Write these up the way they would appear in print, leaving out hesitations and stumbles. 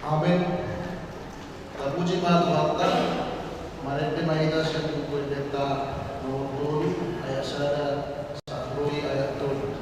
Amin. Puji Tuhan, Marente Maida Shantu Kuendeta Nawantun ayat sada Sakroi ayat tun.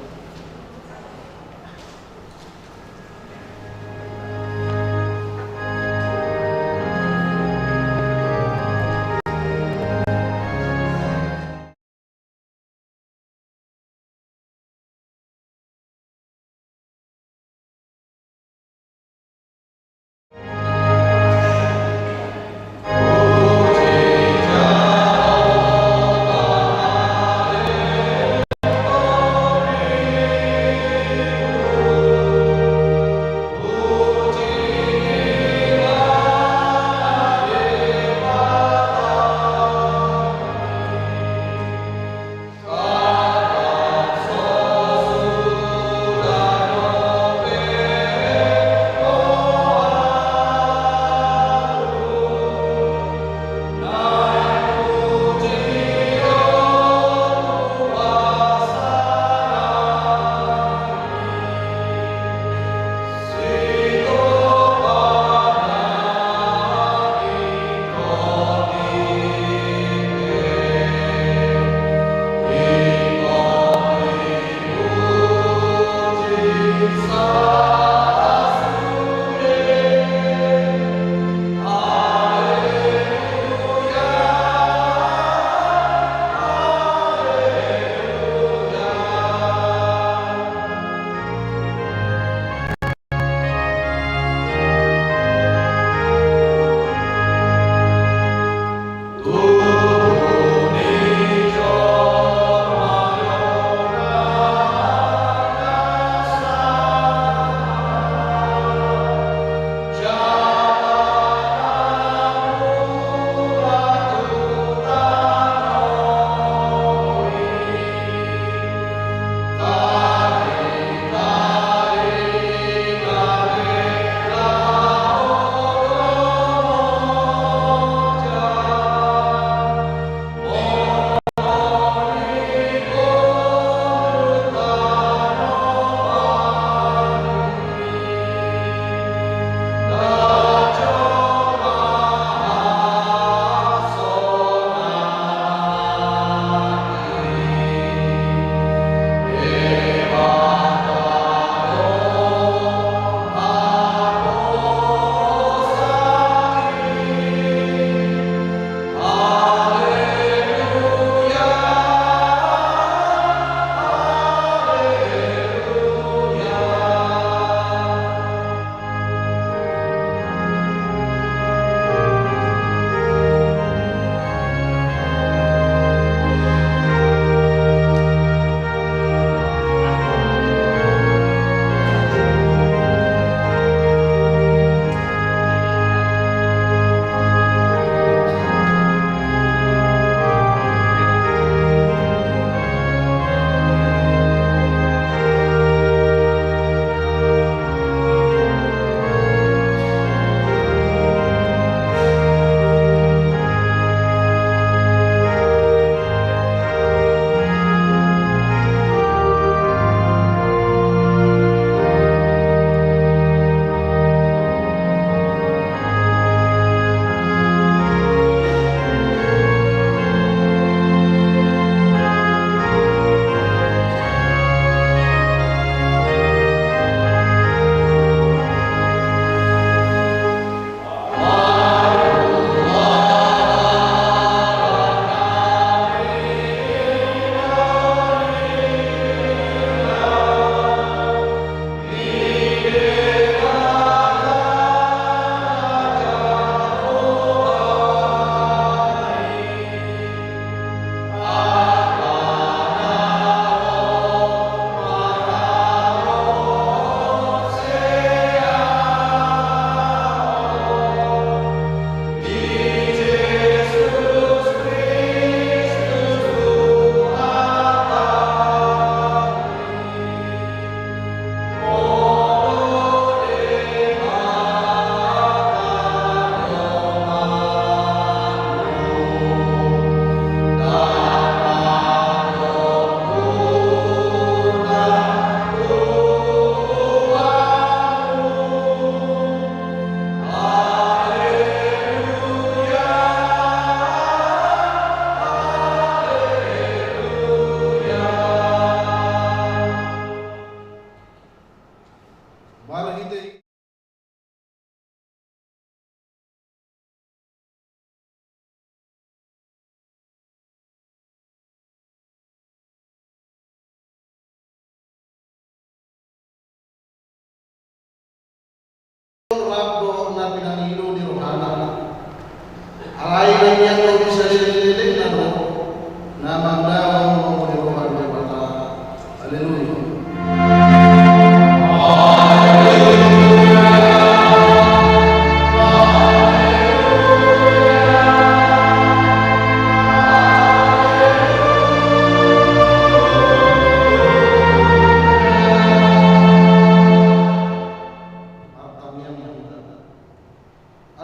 Haleluya.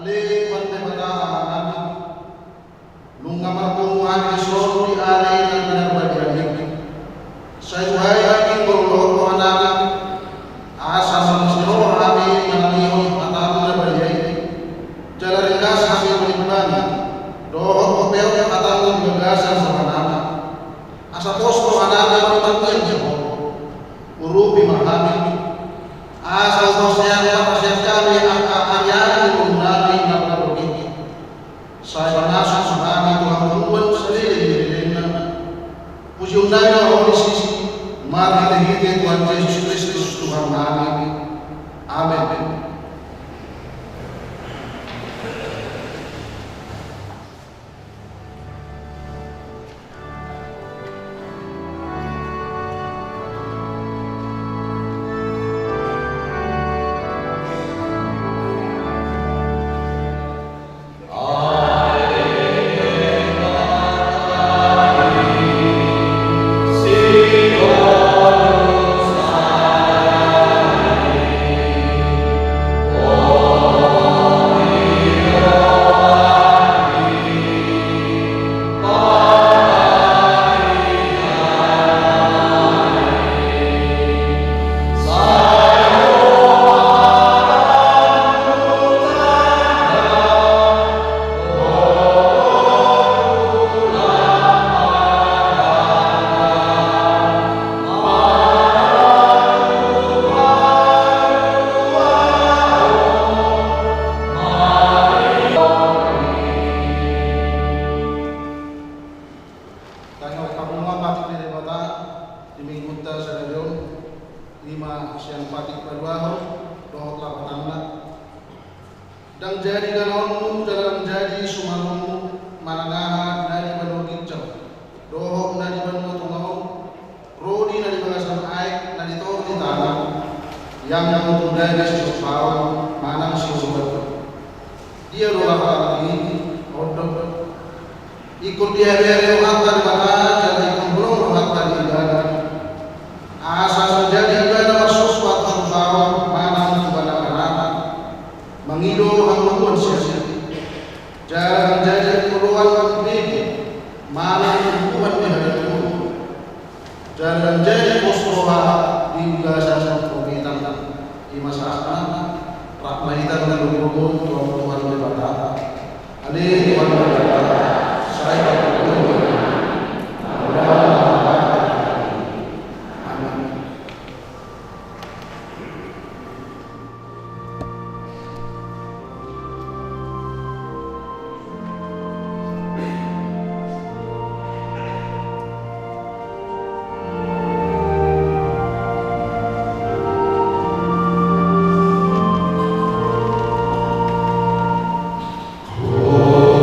Ali pante bata amani lunga marpungan isor di are na binarbadian sayuhay aking golo anak asa manusia kami menangiho matamu na baliyay jalaringas kami menibani doho kopeo matamu gagasan sa manana asa posto anak matangyan jebo urubi mahami asa sosya kapasya kami ang mengenai nama begini. Saya merasa sebagai Tuhan membuat sendiri dengan puji undang Allah di sisi. Mari kita Tuhan Yesus Kristus Tuhan kami. Amin. Dan jadi galonmu dalam jadi sumanumu mananaha dari banu gincang doho dari banu tungau rodi dari bagasan aik dari tor di tanah yang memutundai sesuatu manang sesuatu dia doa lagi odok ikut dia dari harta di mana jadi kembelong harta di dalam asal jadi ibadah sesuatu sesuatu manang kepada anak mengido hangguan sia-sia jangan jadi keperluan ini malah hubungan di hadapanmu jangan jadi musroha di gasan pemitan di masyarakat rahmaitan dan berhubung Tuhan berkata alih Tuhan berkata saya berhubung Oh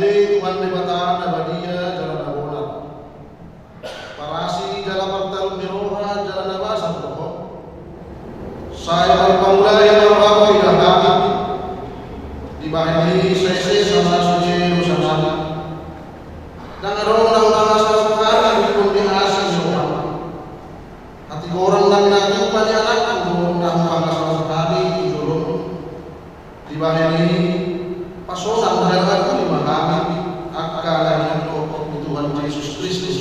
Ali Tuhan Debataan Nabadia Jalan Abonan Parasi Jalan Partal Miroha Jalan Nabasa Boko Saya Paula yang Bapak tidak kami dibahagi sesi sama suci Nusantara dan ada undang sekarang di pun dihasil semua hati orang dan nanti banyak anak undang sama sekali dulu dibahagi pasokan dalam dimahami akal yang Tuhan Yesus Kristus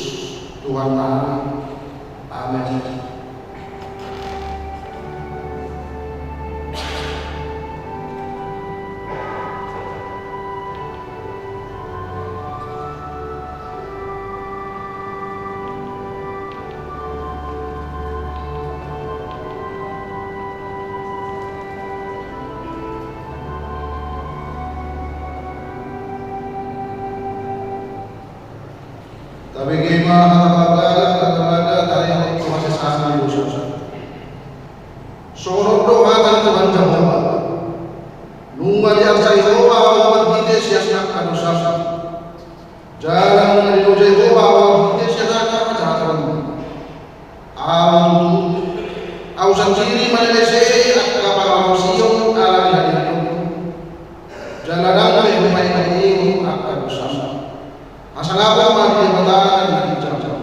Tuhan Allah. Amin. Tapi gimana kata dari masih sangat susah. Sorot doa kan Tuhan jawab. Nunggu yang saya doa awal kita siap kadosa. Jalan dari doa doa awal kita siap jalan. Au sendiri Malaysia kapal Sion ala dari jalan yang baik ini akan dosa. Asal apa mati Bataan dan jauh.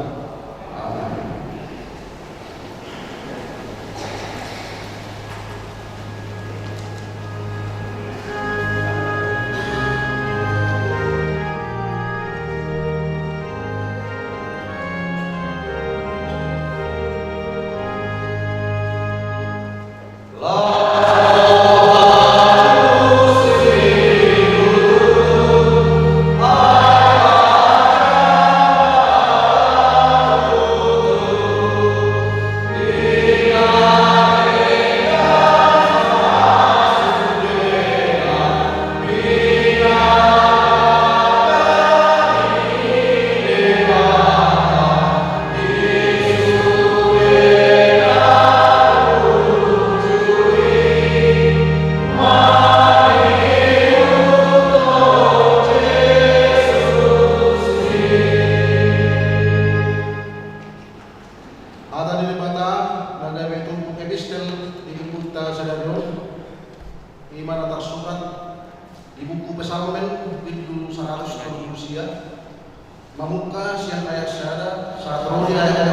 Pamungkas yang ayat syahadat saat rodi ayat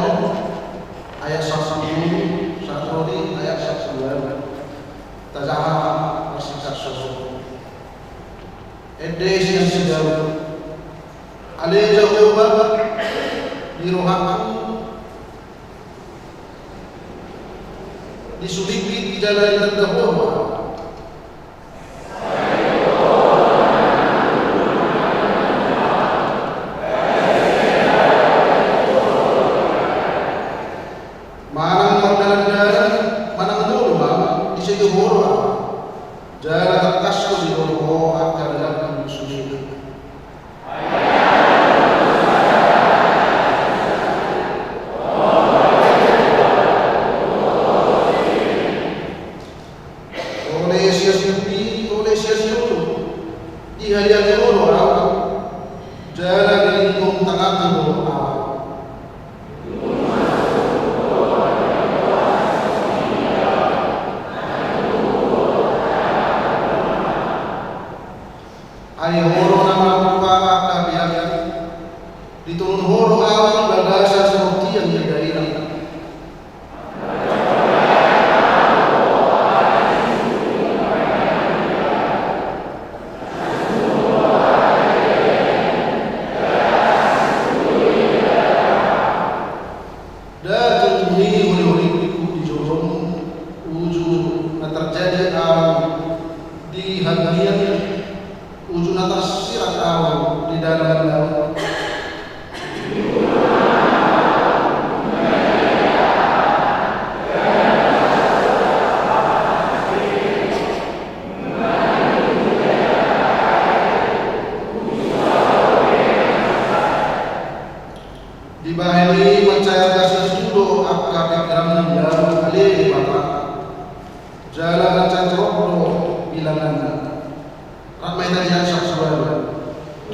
ayat 1 saat rodi ayat 1 tazaha bersikap sosok edes yang sejauh alih jauh bapak di rohaku disulipi di jalan terdahulu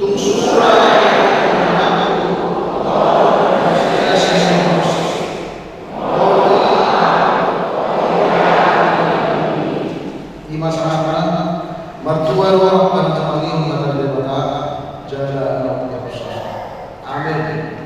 Tung maupun yang khusus. Amin. Tuhan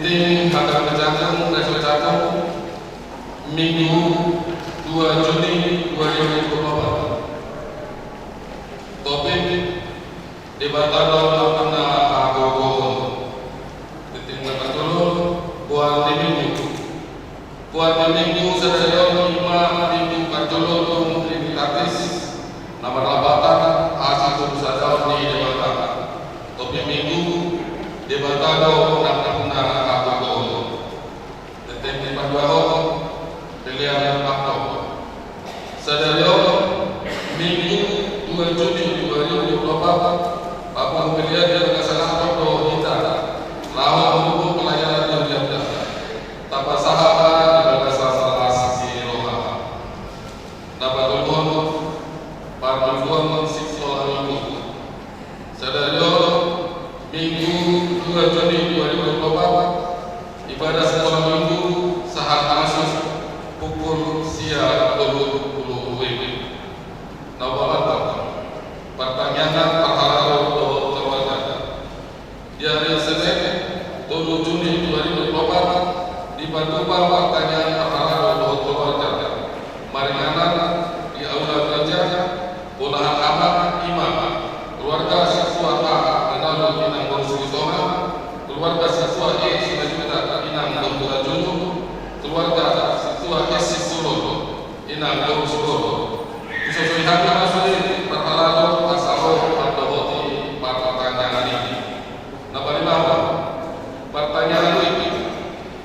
Titim Hakam Kejagung Resor Cakung Minggu 2 Juni 2024. Topik Debatado Lakana Agogo. Titim Nakatulun Kuat di Minggu. Kuat di Minggu Sedaya 5 Minggu Katulun Trimitatis Nama Labatan Asitum Sadar di Debatado. Topik Minggu Debatado Lakana Agogo. Titim Paduaho Pilihan Pakto. Sedaya Minggu 2 Juni 2024 Bapak pilihan yang kesalahan Dodo kita lawan mendukung pelayanan yang diada tanpa sahabat di bahasa salah sisi roha dapat tuhan partuan siksa minggu sedaya Minggu 2 Juni 2024 ibadah sekolah minggu sahat asus pukul siang 20 WIB. Pertanyaan perhalalan untuk keluarga di hari Senin 7 Juni 2024 dibantu pertanyaan perhalalan untuk keluarga Maringanan di Aula Gereja Pulahan Amat Imam keluarga siswa A Menalu Inang Borusukisoma keluarga siswa E Sinajuta Inang Borusukajunjung keluarga siswa S Sisulo Inang Borusukoro sesuai hati masuk perhalalan asal Abdul pertanyaan ini. Nomor 5 pertanyaan ini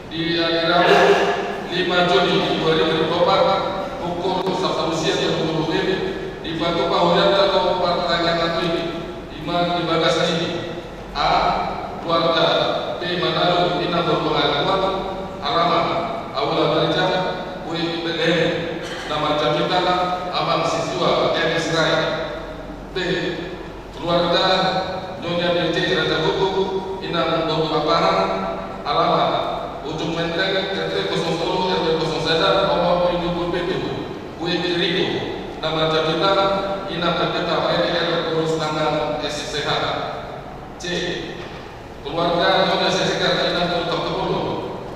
di hari Rabu 5 Juni 2024 pukul 1 siang 20 WIB dibantu pahuyan atau pertanyaan ini di bagas ini A. Keluarga B. Manalu Inang Berpengaruan alamat Aula Gereja WIBM nama jaminan Amang Siswa M. Israel. B. Keluarga Nyonya BC Raja Hukum Inang Berpengaruan alamat Ujung Menteng RT 010 RW 0 nomor 77 WIB Riko nama jaminan Inang Pendeta RR Terus Tangan SCH. C. Keluarga Nyonya Sesikan Inang Berpengaruan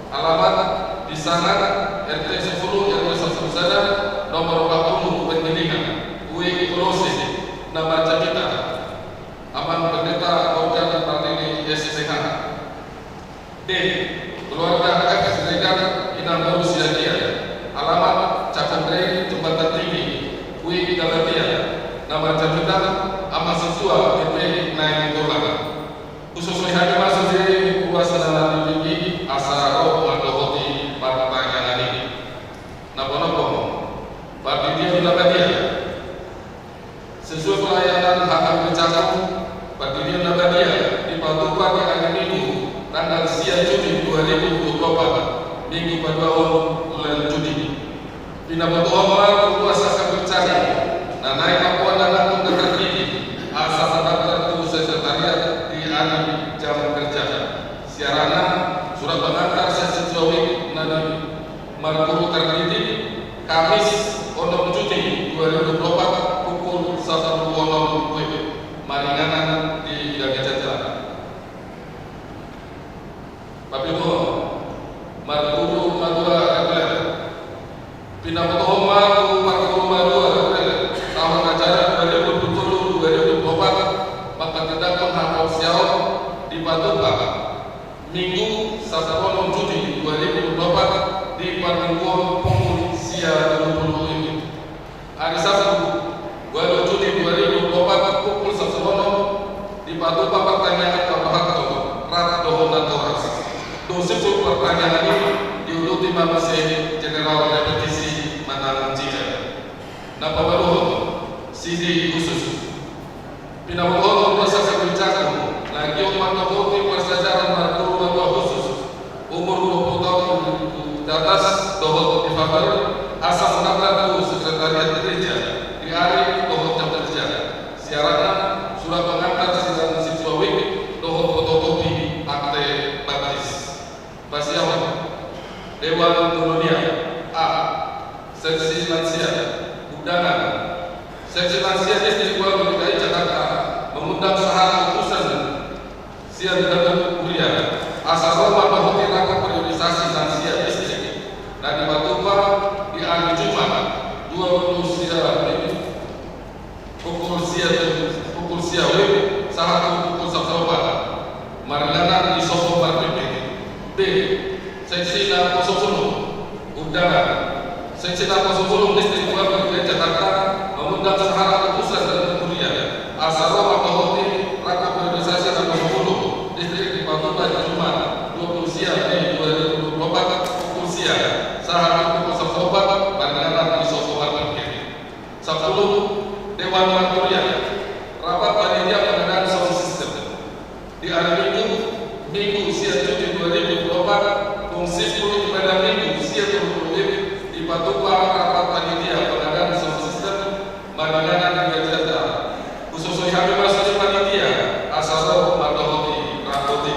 alamat di sana RT 10 RW 1 nomor 40 Pendidikan WIB Proses nama Jabita Aman Pendeta Kaudan Partini SCH. D. Keluarga F. Regan Inang Baru Siagia alamat Cakandre Jembatan Tinggi WIB Galatia nama Jabita Aman Siswa PP Naik Dolar khusus hari masuk di kuasa dalam tinggi asal mendohoti pertanyaan ini. Napa-napa bagi dia dia sesuai pelayanan Hakam Kejagung bagi dia dibantu pada hari Minggu tanggal 9 Juni 2024 Minggu pada bulan Juni pindah Tuhan kuasa Hakam Kejagung dan naik laporan dan akun terkini asal daftar tu sekretariat di hari jam kerja siaran surat pengantar sesi Jowik Nadi Marguru terkini Kamis 6 Juni 2024 pukul 1.00 WIB Maringanan di Jakarta. Bapak Ibu Marguru Madura reguler pindah Marguru Madura reguler tahun ajaran 2024 maka tidak menghapus siau di Batuba Minggu 1 Juni 2024 di Panangguang Punggung Sia 20 ini. Hari Sabtu 2 Juni 2024 pukul 10 di Batuba pertanyaan Kabahakto Rat Dohonan Toras. Dosis pertanyaan ini diuruti Masih General Repetisi Manang Jika. Napa baru CD khusus. Pinabuhon proses kebijakan lagi umat Nabi persejaran Marguru khusus umur 20 tahun di atas dohot di Fabar asal menabrak sekretariat gereja di hari dohot jam kerja siaran surat pengantar sidang siswa WIB dohot fotokopi akte baptis Pasiawan Dewan Dunia A. Seksi Lansia Undangan Seksi Lansia Istiqlal DKI Jakarta mengundang sahabat utusan Sian dan Kuliah asal Roma bahwa Seksi 10 Distrik 2 Provinsi Jakarta mengundang sahara letusan dan kemudian Asaro Makahoti Raka Periodisasi 10 Distrik di Papua Jumat 20 siang Mei 2024 pukul siang sahara pukul 4 Bandaran di Sosobar Terkini. 10 Dewan Marturian rapat panitia pengadaan sound system di hari Minggu siang Juni 2024 fungsi 10 pada Minggu siang 20 di Patupa rapat panitia pengadaan sound system Bandaran di Jakarta khususnya kami masuk panitia Asaro Makahoti Rakoti.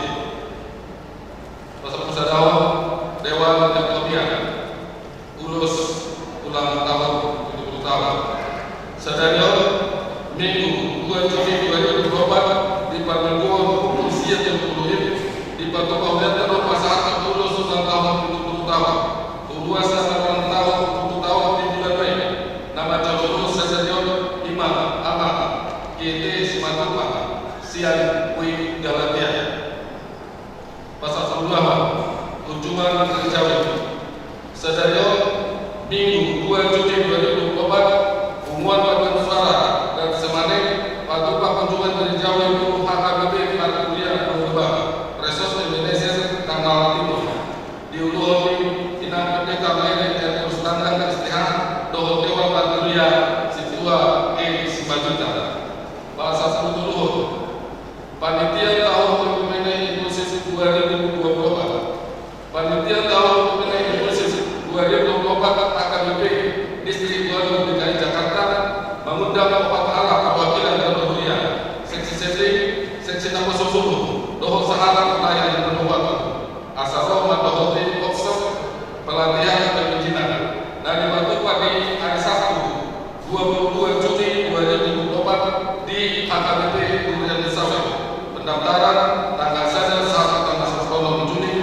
Pasal Pusadawa Dewan Kemudian Ulus ulang tahun 70 tahun Sadario Minggu 2 Juni 2024 di Panggung pukul siang 10 di Patupa Wetan Pasar Ulus ulang tahun 70 tahun Uluasa ulang tahun 70 tahun di bulan Mei. Nama Jodoh Sadario Imam Amat GT Simatupa Sian Wi Galatia. Pasal 10 kunjungan Jawa Sadario Minggu 2 Juni 2024 umuan paduan suara dan semane Patupa kunjungan dari Jawa itu HKBP Markulian Berubah Resos Indonesia Kanal Timur di Uluhoni Inang Pendeta Mene dan Ustandang Istihan Doho Dewa Markulian Situa Simajuta. Bahasa 10 Panitia tahun Pemene Inklusif 2024 Panitia tahun Pemene Inklusif 2024 AKBP Distrik 2 DKI Jakarta mengundang Bapak Allah perwakilan dan perhurian seksi setting seksi 10 Doho Sahara pelayan penuh waktu Asaro Makahoti Workshop pelatihan kepemimpinan dan dibantu pada hari Sabtu 22 Juni 2024 di AKBP Durian Sawit. Pendaftaran tanggal saja sampai tanggal 10 Juni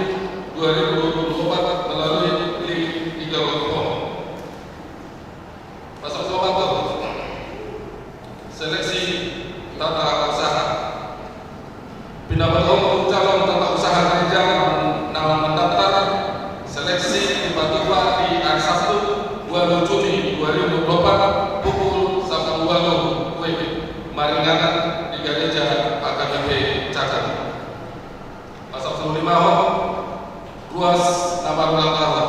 2024 melalui link tiga.com. Pasal 1 seleksi tata usaha. Pindahan calon tata usaha kerja nama mendaftar seleksi di Patupa di hari Sabtu 2 Juni 2024 pukul 1.20 WIB Maringanan di Gereja AKBP Cakar. Pasal 15 ruas nama ulang tahun.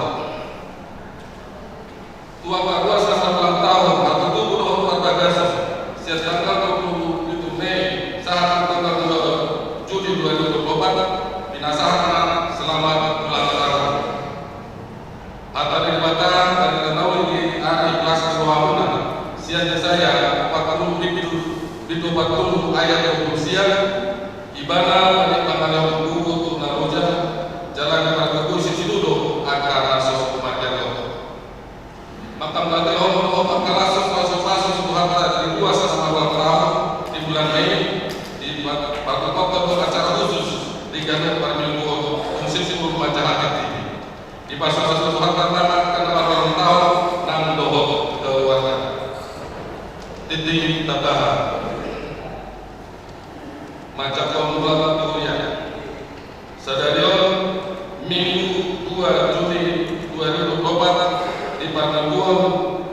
Tua Pak ruas nama ulang tahun atau tubuh Doho Bagasi siap tanggal 27 Mei saat tanggal 2 Juni 2024 binasahan selamat ulang tahun. Hatta dikatakan dari Renawi di hari kelas Kewamunan siang saya 40 Bitu 40 ayat 20 siang Ibana Balik Pangalau Gugu Naroja Jalan Margaku Sisidudo Akar Rasul Margaku Makam Latihon Opak Kalasus Pasus Tuhan dari 2 sama 2 tahun di bulan Mei di Batu Pokok acara khusus di Ganda Parmilgo Fungsi Simul Majalah TV di Pasar Tuhan Pertama karena ulang tahun Nang Doho keluarga Titik Tabaha Macam Pembuat Durian Sadario Minggu 2 Juni 2024 di Panggung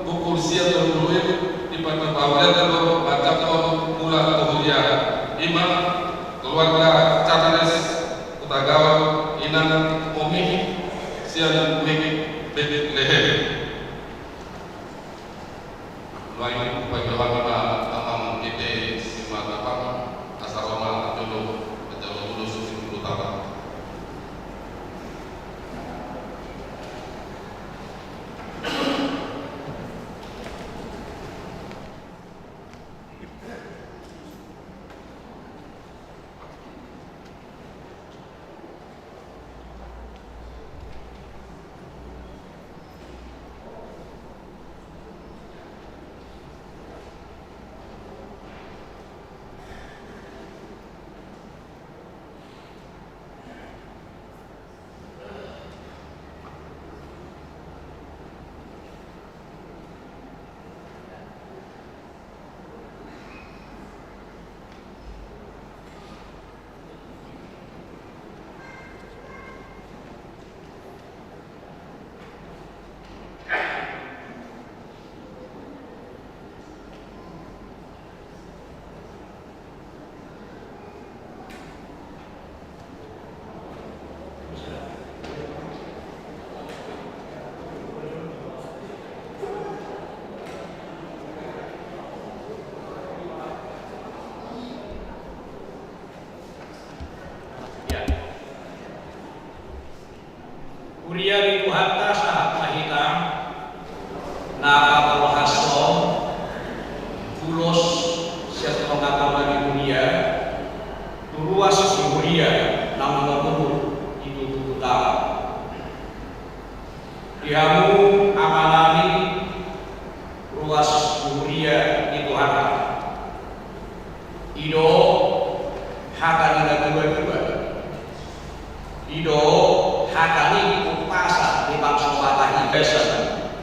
pukul siang 20 di Panggung Pawetan Macam Mula Durian Imam keluarga Charles Utagawa Inang Omi siang Minggu Bebek Leher lain bagi orang amam ide simatapang asaroma jodoh pejabat lulus 10 tahun. Kuliah itu hatta saat mahita nakabal hasil kulos siapa nakabal di dunia luas di dunia namun itu utama dihamu amalani luas dunia itu hak ido hakani dua ido hakani kupasa di bangsa watahi besan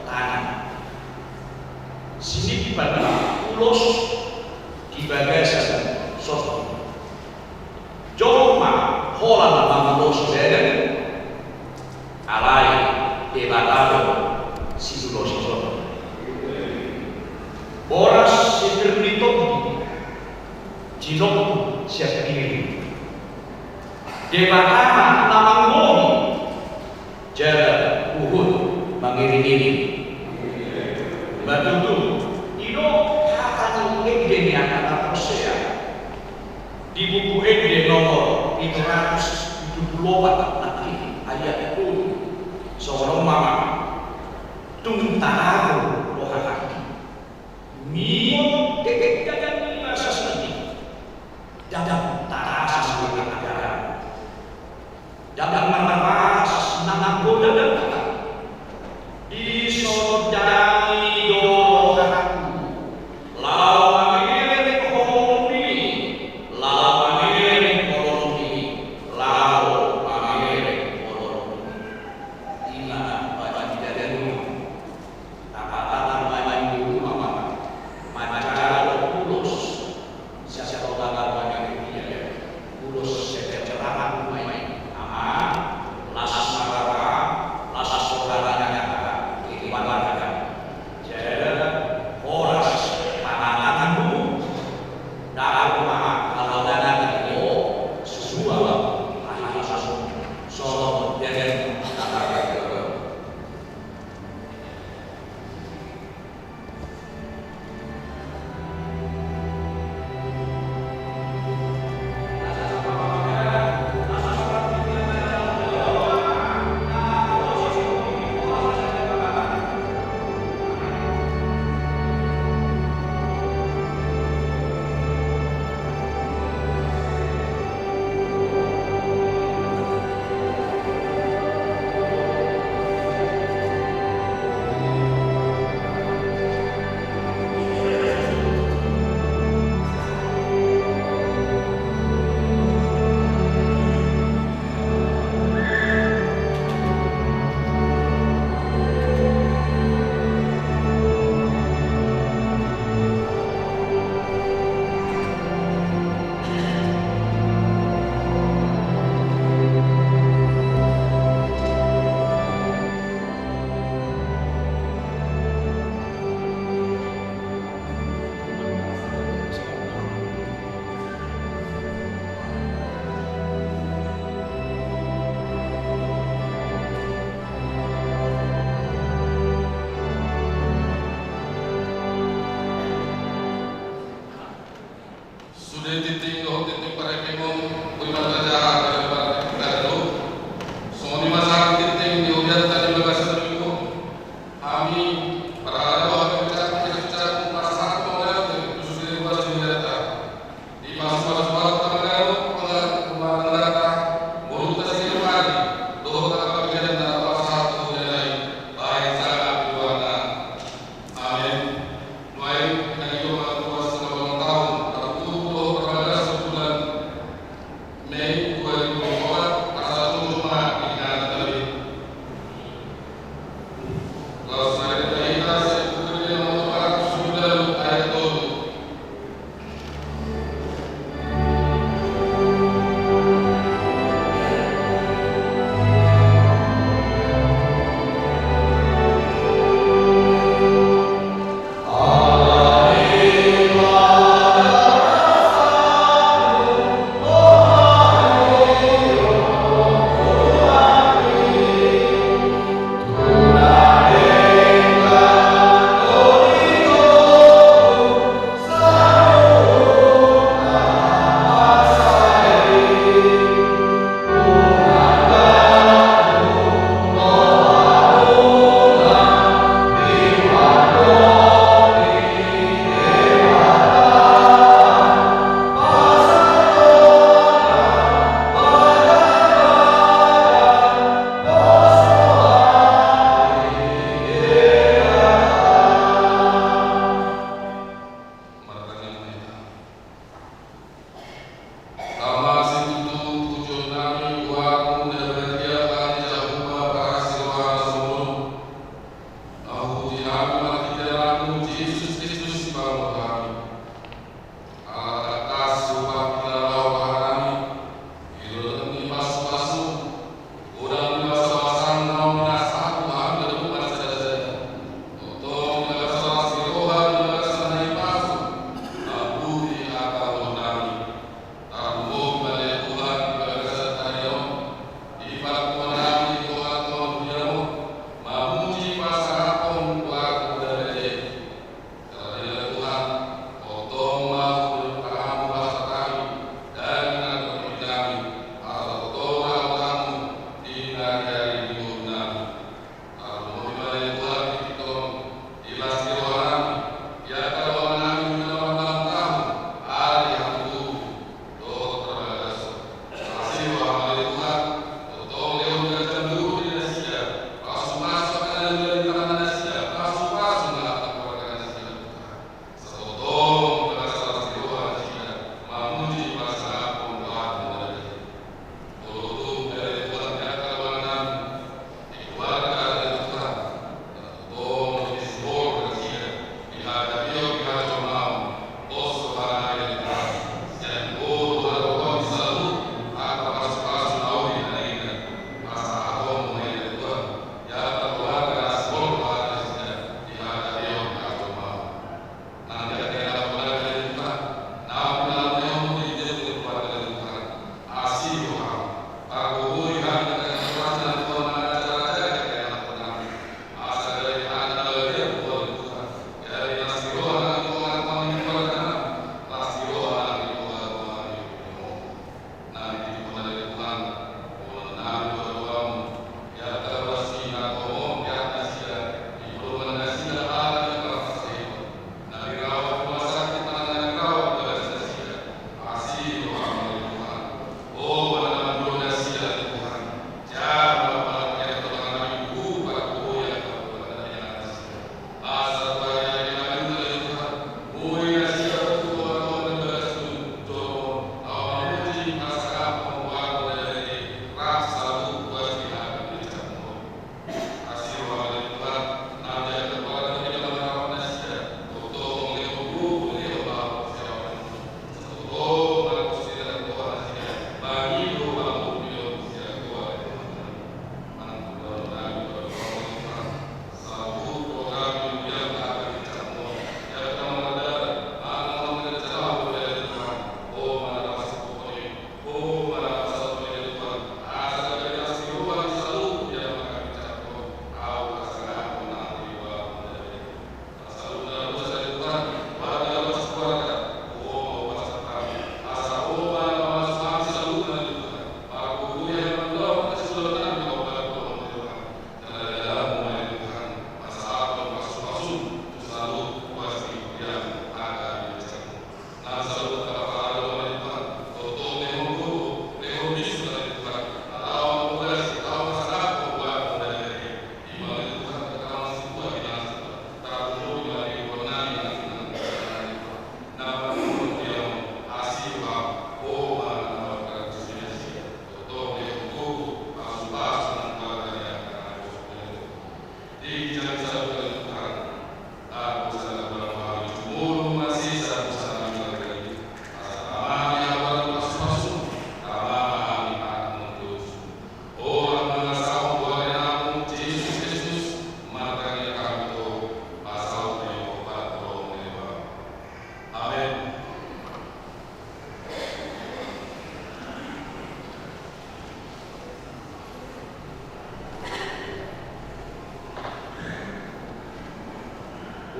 tanah sini di bandar ulos di bagasan sosok joma hola nama ulos beden alai debatado si ulos sosok boras seperti jinok siapa diri debatama nama ngomi jaga uhud mengiring-iring batu itu akan mengikuti akan persea di buku Ede nomor 574 nanti ayat itu seorang mama tungtaru rohani mion dek jajan rasa sedih jajan tarasa sebagai ajaran jajan manas nanam goda dan kata di sodani dohan lawan ini koloni lawan ini koloni lawan ini koloni ina baca tidak ada kata-kata main dulu mama macara ulus siapa bakal banyak dia ulus setiap cerahan main ama las marah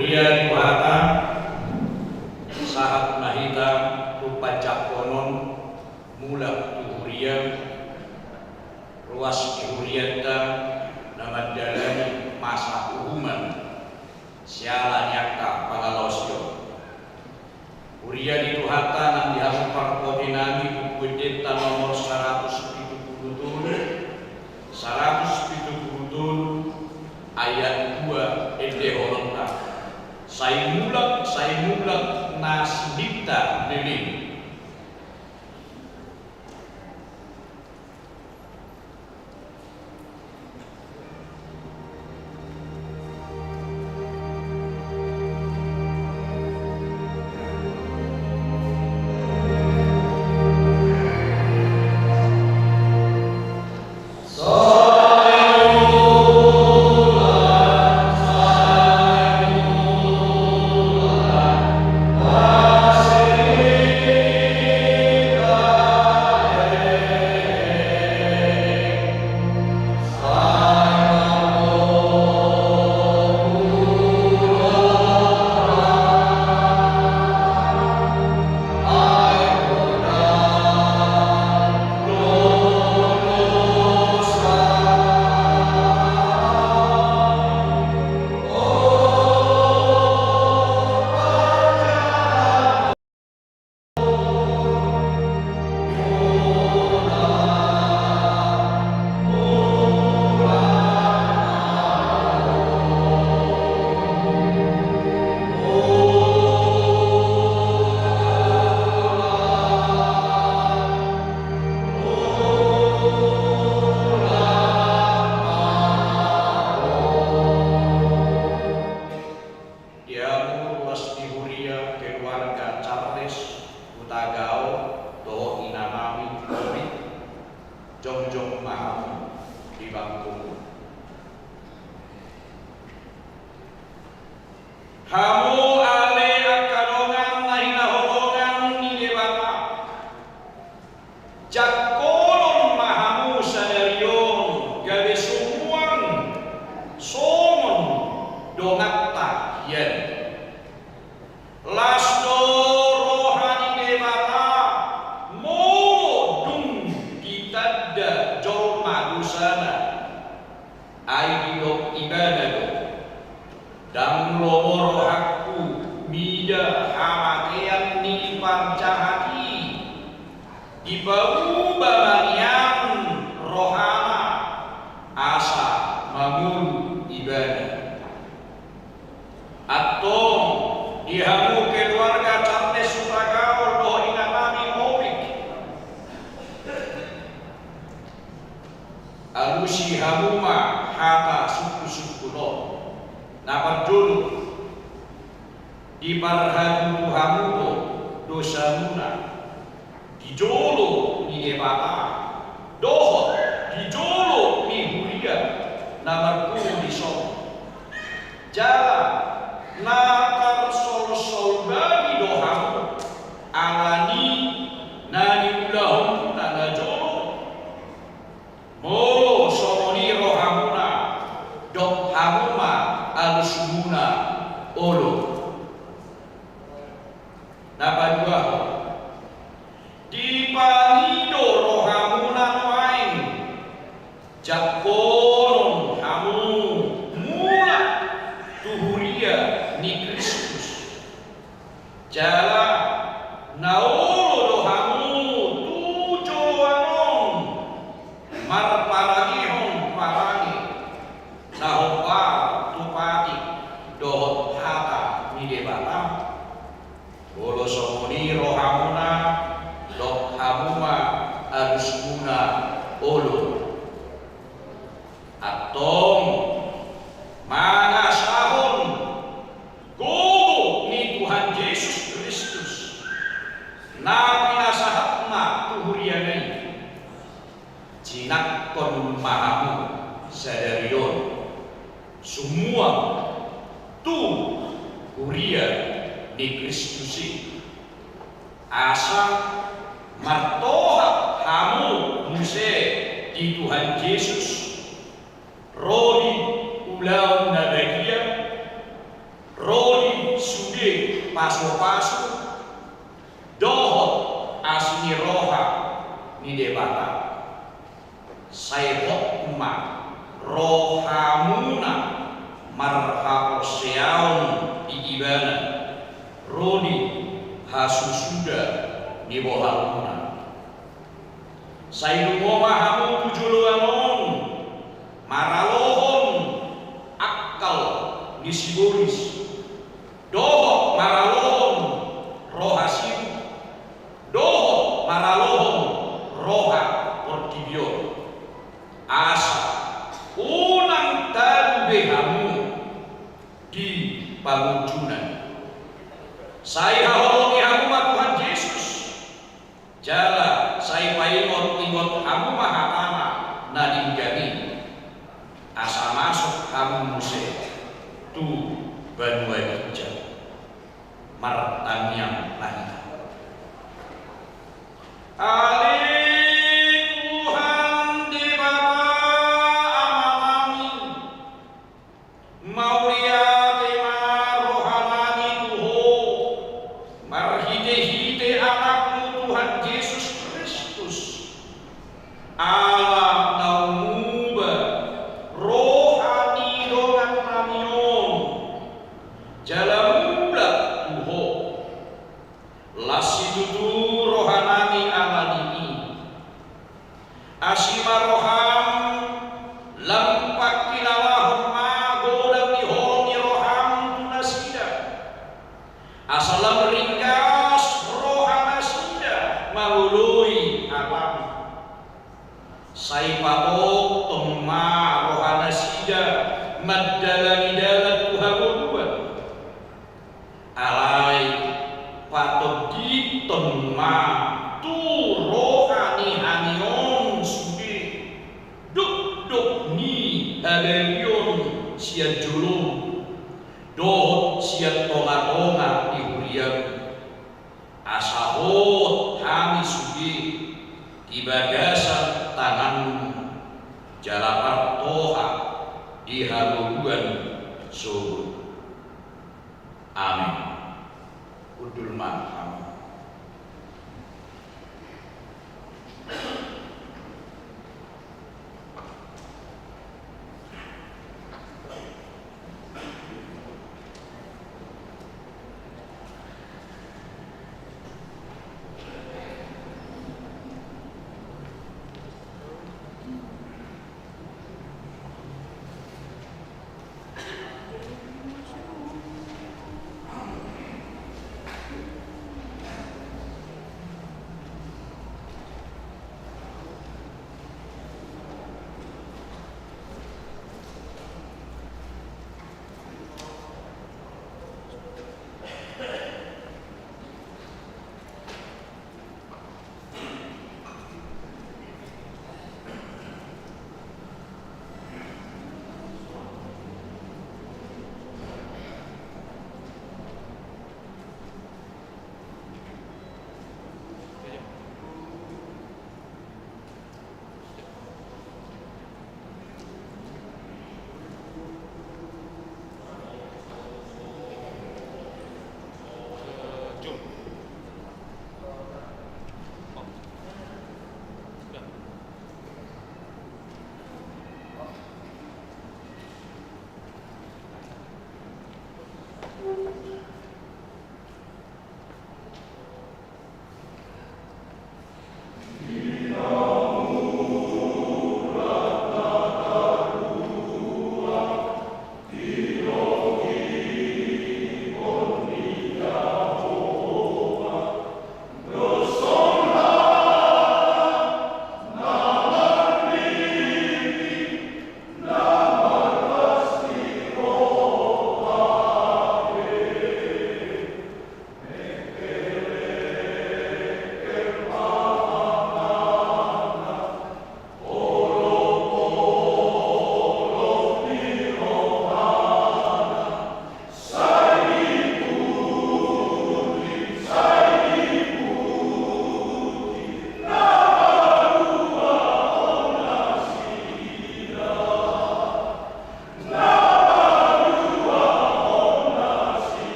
Huria Duhata sahat nahita rupa jakonon mulak tu huria ruas huriata nama jalani masa uhuman siala nyaka pangalosyo. Huria di Duhata nan dihasil parkodinami buku deta nomor 170 ayat 2 ede holonta saya mulak nasdita lili. Hamu ale akadongan nahina holongan ni debata jakolon mahamu sadarion gawe sumuan somon dongata yen lasdo rohani debata modung kitadda jolma dusana aidilok ibadah dan lomoro hakku mida hamakean ni parcahati di bau bamanian rohana asa mamun ibadah atau dihamu keluarga Charles Suragao doh inamami mobik alusi hamuma hata suku-suku lo dapat dulu di parhadu hamudo dosa muna di jolo ni debata doho di jolo ni huria namar di so jalan natar sol bagi dohamu alani nani ulahum tanda jolo molo somoni rohamuna dok hamuma alusmuna olo napa dua di panido rohamuna wain jakonon hamu mula tuhuria ni Kristus jala naolo dohamu tujoanon marparagihon paragi nahopa tupati dohot hata ni debata bolo somoni rohamuna dok hamuma alusmuna olo atong mana sahon gogo ni Tuhan Yesus Kristus na pinasahatna tuhurianay jinak kon mahamu sadarion semua tu huria ni Kristus asa martoha hamu muse di Tuhan Yesus rodi ulau nabagia rodi pasu-pasu dohot asini roha ni debata saibok ma rohamuna marhaposeaun di ibana rodi hasusuda di bohaluna saidumoma hamu tujuluanon maralohon akal di sibolis dohot maralohon rohasiu dohot maralohon roha portibio asa unang tanbehamu di pamujunan saya holongi hamu Tuhan Yesus jala saya paingot-ingot hamu mahatama nadinggani asa masuk hamu muse tu banua hijau martanyang lahir Tuhan di Bapa amalami maulia tema rohanani Tuho marhide-hide anakmu Tuhan Yesus Kristus Allah naumuba rohani dongan namion jalamula Tuho lasidudu rohanani aladini asima roham lampak kinalahum magodam nihoni roham tunasida asalam ringkas rohanasida mangului alam saipatok temma rohanasida maddalangidalat tuhabuduan alai patok ditemma tu rohani hanion suge duk ni abelion sia julung dohot sia tonga-tonga di hurian asahot kami suge di bagasan tanganmu jalapar toha di haluan surut amin udul maham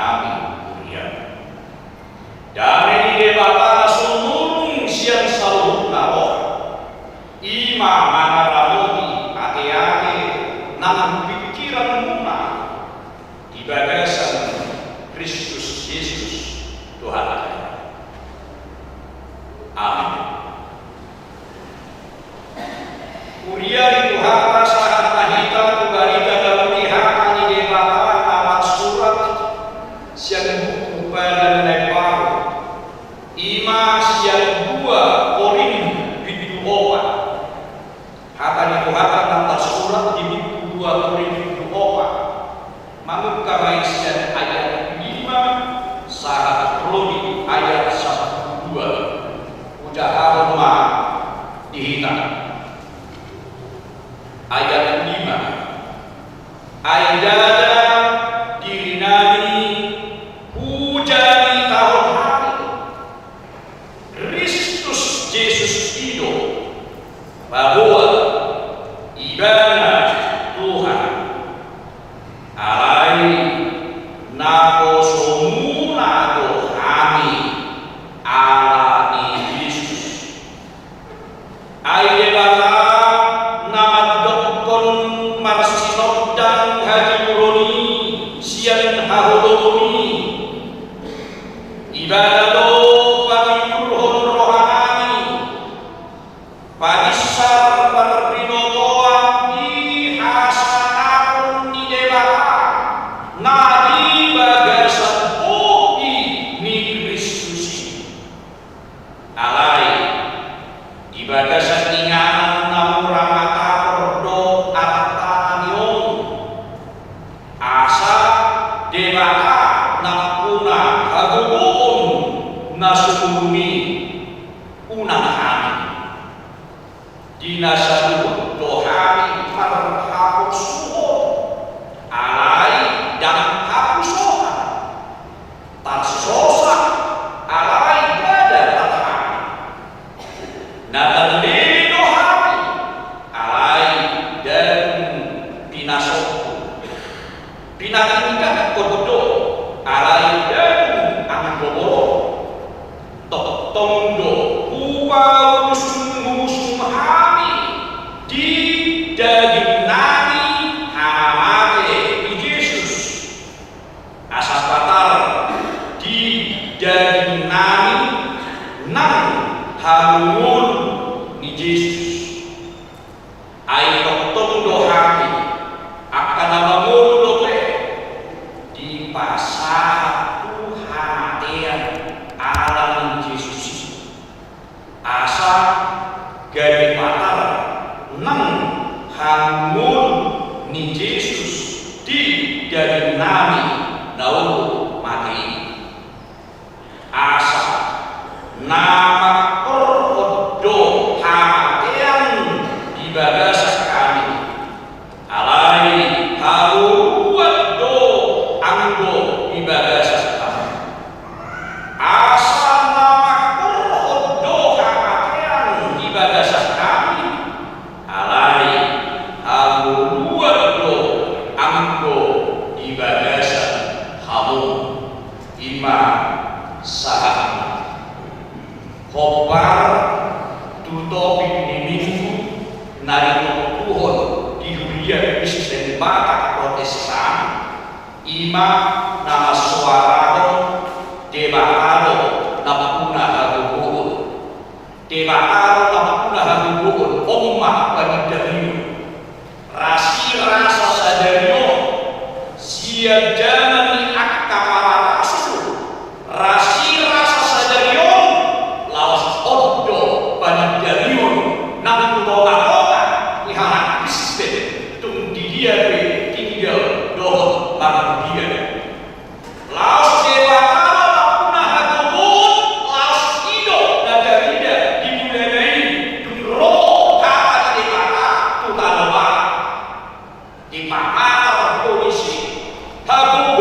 nami Uria. Dame di Bapa sumurung siang saluhut naroh, ima manarahodi ate-ate nangan pikiran muna di bagasan Kristus Yesus Tuhan kita. Amin. Uria itu hara sahat nahita kubarita dalam pihak di Bapa amat surat siang buku pada lebar ima siang dua korin bidu opa hata di hata nata surat di buku dua korin bidu opa manuk kamai siang ayat 5 sahat prodi ayat 1-2 ucapan ma dihitam ayat 5 Aidada dirinani hujani tahun hari Kristus Yesus hidup bahwa ibadah Tuhan alai nako somuna dohami ala di Yesus Aidada nama dokon marsinok dan haji muroni sian haholoni ibadah lo bagi kurhon rohani padisar perbinotoa di hasanakun di debata nadi bagasan bodi ni Kristus alai di bagasan inganan namun ramata perdo artanion asa debata nakuna hagubun nasumuni unang hani dinasadu dohani marhapus suho alai dan hapusoha tarsosa alai pada tathani natali dohani alai dan pinasoku pinatingkan kododo alai dan angan boboro tok tondo upa musum hami di daging nani hamate di Yesus asapatar di daging nani nang hamun di Yesus ai tok tondo hami akan namun dote di pasar Tuhan alam Yesus asa gadi patar nang hamun ni Yesus di dari nami nau mati asa nama korhodo hamatian di bagas kami alai haluat do anggo di bagas kami asa nama korhodo hamatian di bagas kami alai haluat do anggo di bagas hamu ima saham Hopar tuto minggu nari Tuhan di dunia Kristen Batak Protestan ima nama suara debatado napuna hagubuhun debatado napuna hagubuhun omah panidariyo rasi rasa sadario siap jangan akta para rasul rasi rasa sadario lawas odo panidariyo nang kota iharan Kristen tung dia tinggal doh pada dia laos debatado napuna hagubuhun laos ido nadarida di mulai tung roh kata debata tutana di mana polisi hagu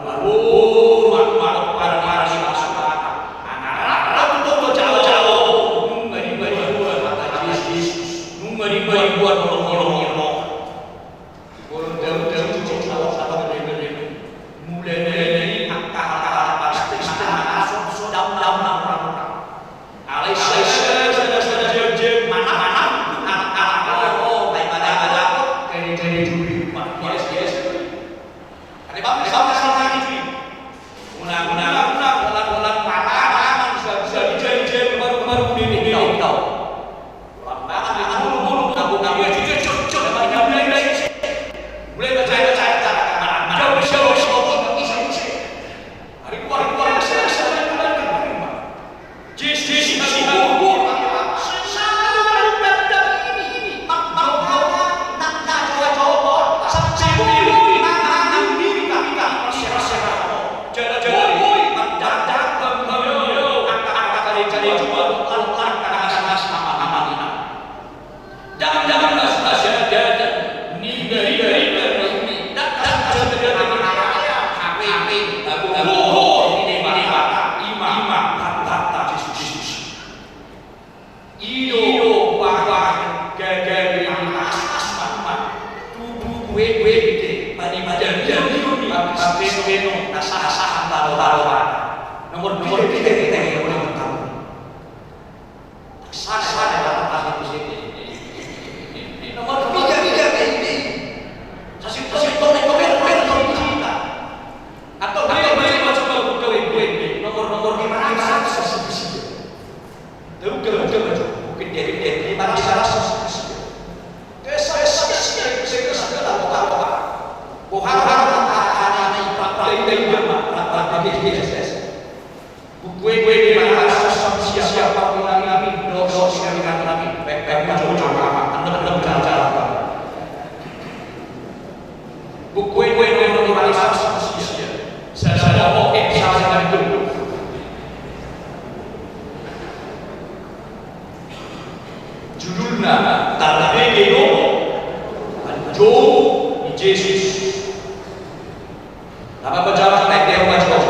Baru Judulnya Tardabe Geno Jo Yesus. Apa berjalan naik dia macam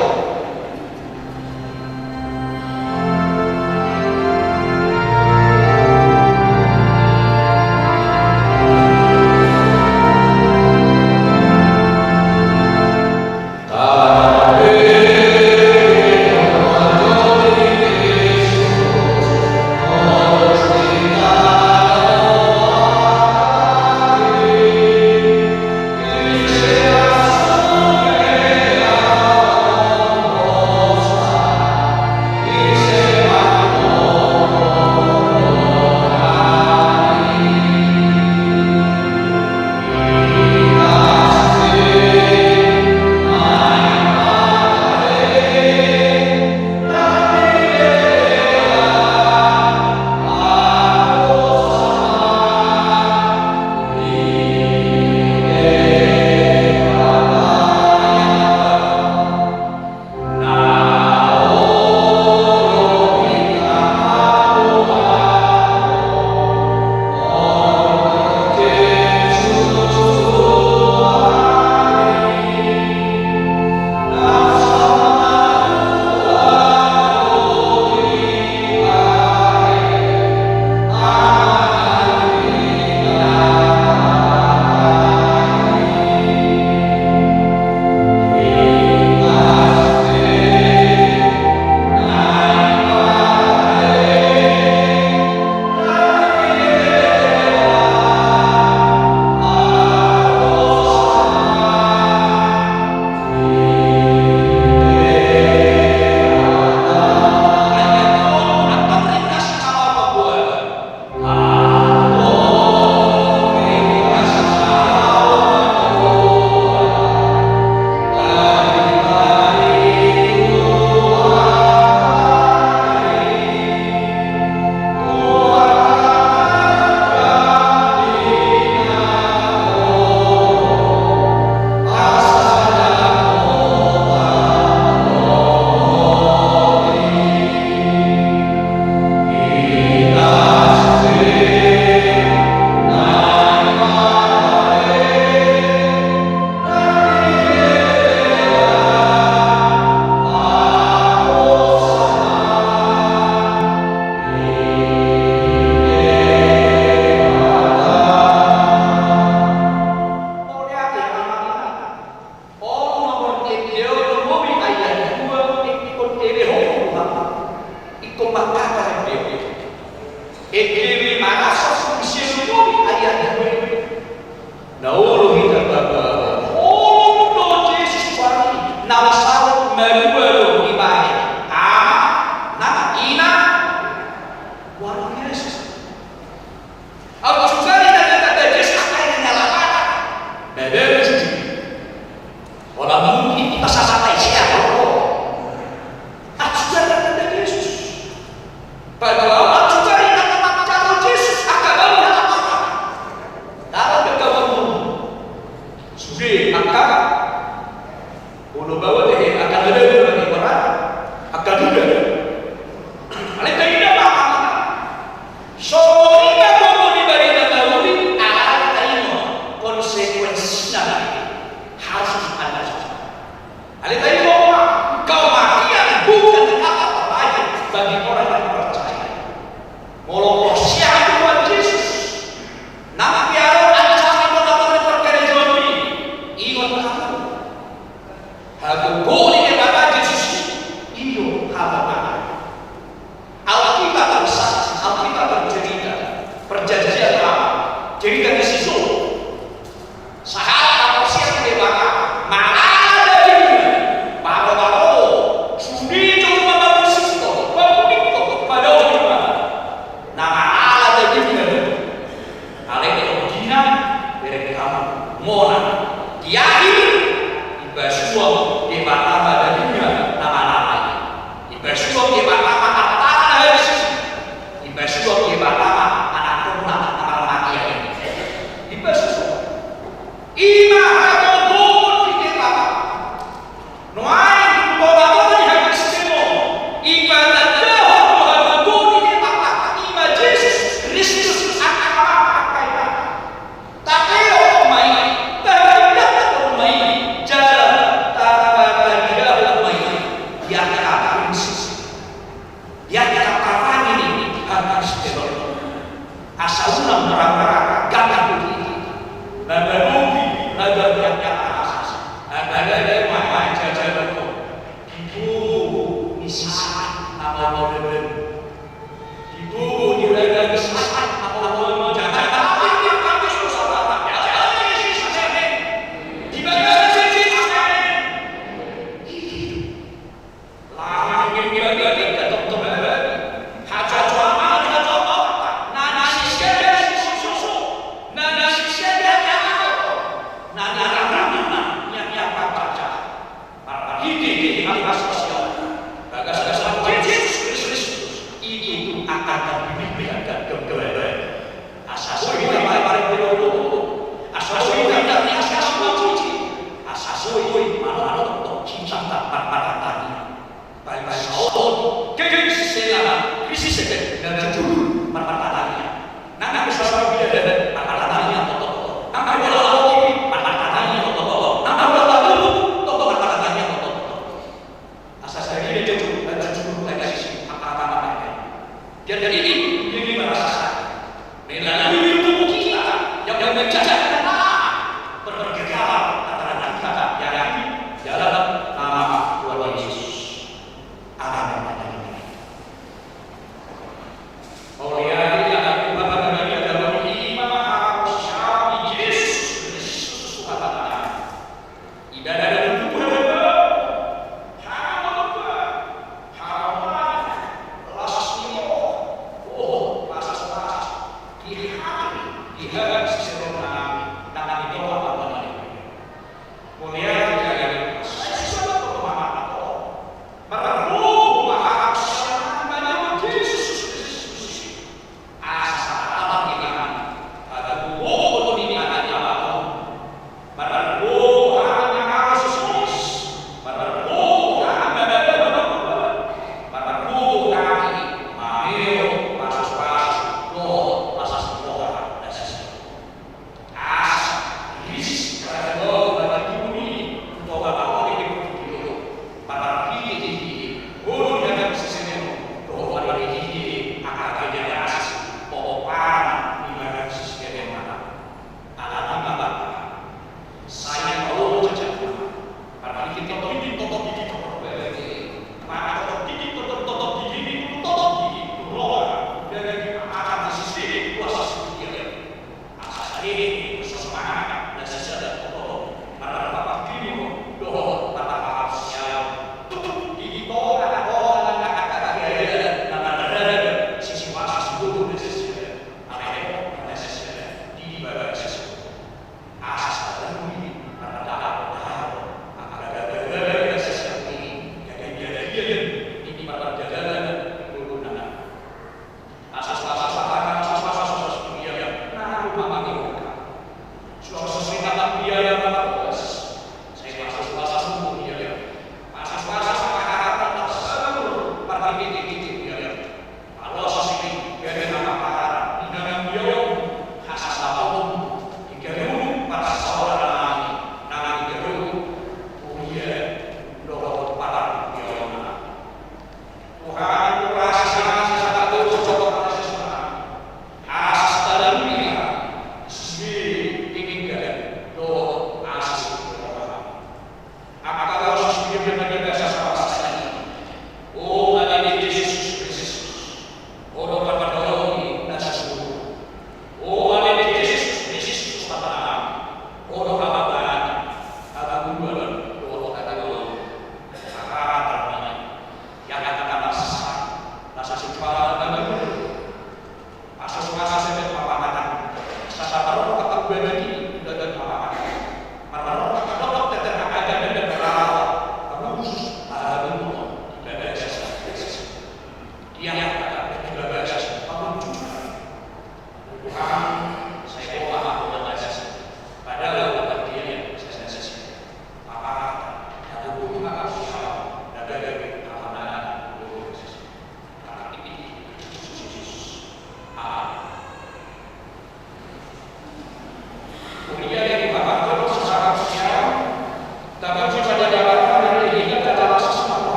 Sudah, maka, kalau bawa deh akan ada Para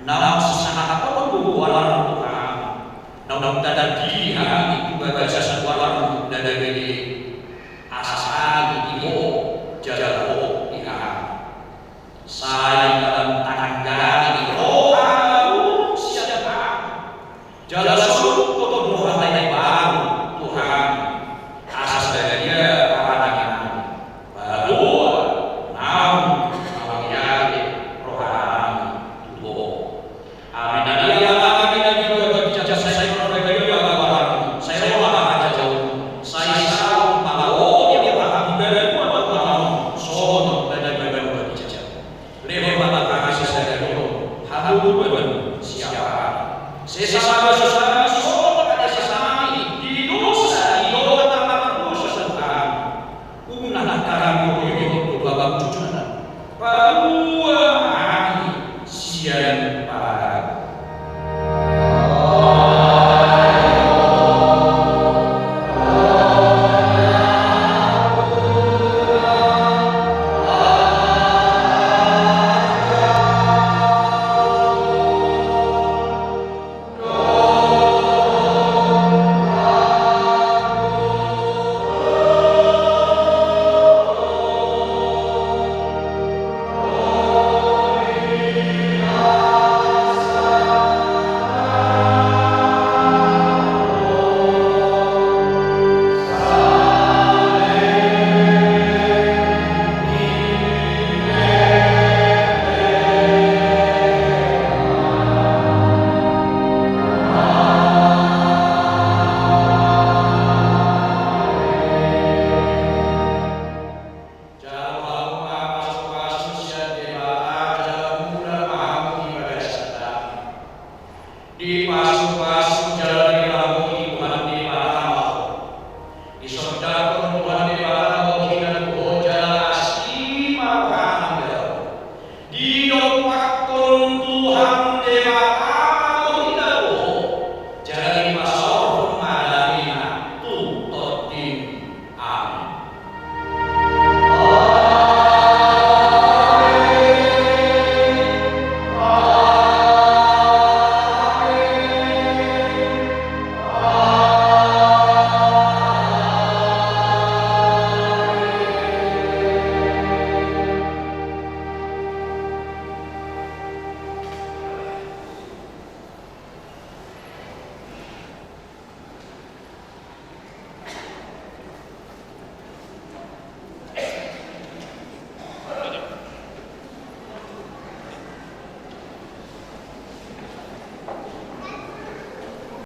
Namun sesana pembuat Tuhan, namun tadi hari itu bahasa suara dari asal ibu jauh Tuhan. Saya dalam tangga ini roh siapa? Jalan suruh kotor Tuhan lain baru Tuhan asal dari dia parangan baru namun awalnya rohani Tuhan. Amin. Dia amin dan juga berjasa saya berbagi bawa saya roh jauh saya tahu bahwa dia paham dari Tuhan sono dan berjasa. Lewat kasih saya dulu habu siapa? Sesama sono ada sesama di dosa di doa dosa Tuhan. Unah karam itu babak tujuan. Bahwa sian para di